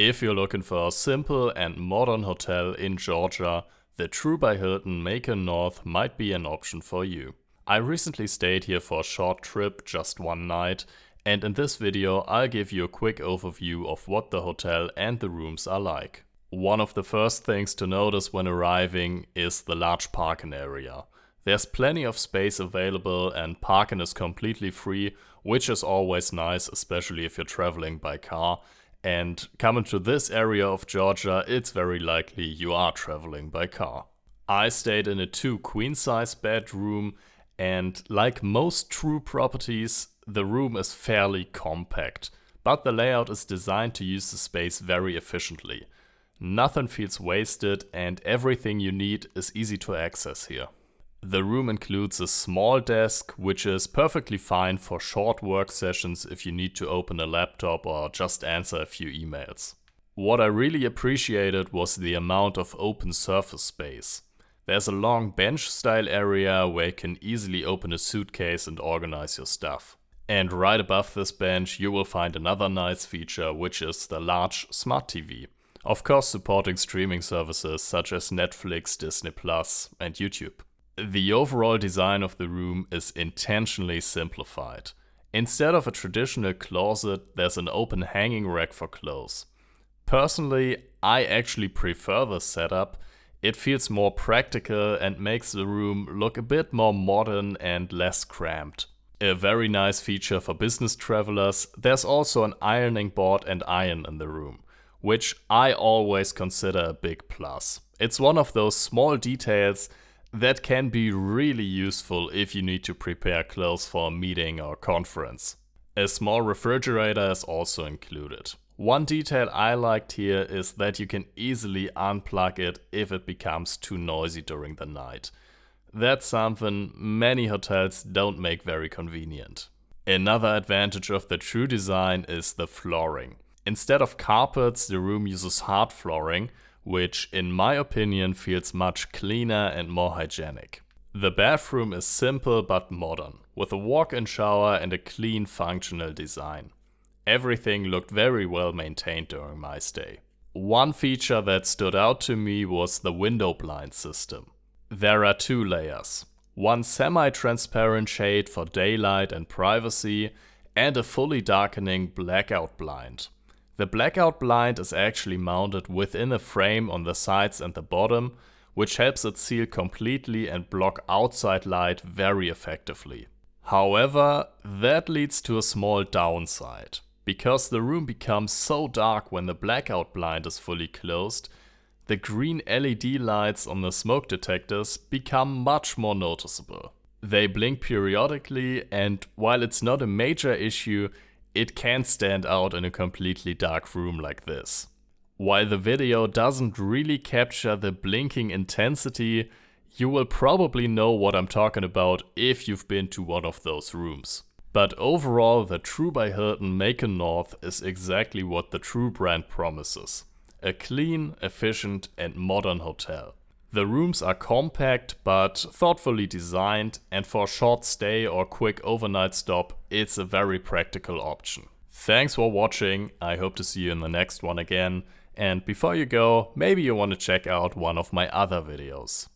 If you're looking for a simple and modern hotel in Georgia, the True by Hilton Macon North might be an option for you. I recently stayed here for a short trip, just one night, and in this video I'll give you a quick overview of what the hotel and the rooms are like. One of the first things to notice when arriving is the large parking area. There's plenty of space available and parking is completely free, which is always nice, especially if you're traveling by car. And coming to this area of Georgia, it's very likely you are traveling by car. I stayed in a 2 queen-size bedroom, and like most True properties, the room is fairly compact, but the layout is designed to use the space very efficiently. Nothing feels wasted and everything you need is easy to access here. The room includes a small desk, which is perfectly fine for short work sessions if you need to open a laptop or just answer a few emails. What I really appreciated was the amount of open surface space. There's a long bench-style area where you can easily open a suitcase and organize your stuff. And right above this bench you will find another nice feature, which is the large smart TV. Of course supporting streaming services such as Netflix, Disney Plus and YouTube. The overall design of the room is intentionally simplified. Instead of a traditional closet, there's an open hanging rack for clothes. Personally, I actually prefer this setup. It feels more practical and makes the room look a bit more modern and less cramped. A very nice feature for business travelers, there's also an ironing board and iron in the room, which I always consider a big plus. It's one of those small details that can be really useful if you need to prepare clothes for a meeting or conference. A small refrigerator is also included. One detail I liked here is that you can easily unplug it if it becomes too noisy during the night. That's something many hotels don't make very convenient. Another advantage of the True design is the flooring. Instead of carpets, the room uses hard flooring, which in my opinion feels much cleaner and more hygienic. The bathroom is simple but modern, with a walk-in shower and a clean functional design. Everything looked very well maintained during my stay. One feature that stood out to me was the window blind system. There are 2 layers, one semi-transparent shade for daylight and privacy, and a fully darkening blackout blind. The blackout blind is actually mounted within a frame on the sides and the bottom, which helps it seal completely and block outside light very effectively. However, that leads to a small downside. Because the room becomes so dark when the blackout blind is fully closed, the green LED lights on the smoke detectors become much more noticeable. They blink periodically, and while it's not a major issue, it can stand out in a completely dark room like this. While the video doesn't really capture the blinking intensity, you will probably know what I'm talking about if you've been to one of those rooms. But overall, the True by Hilton Macon North is exactly what the True brand promises. A clean, efficient and modern hotel. The rooms are compact but thoughtfully designed, and for a short stay or quick overnight stop, it's a very practical option. Thanks for watching, I hope to see you in the next one again, and before you go, maybe you want to check out one of my other videos.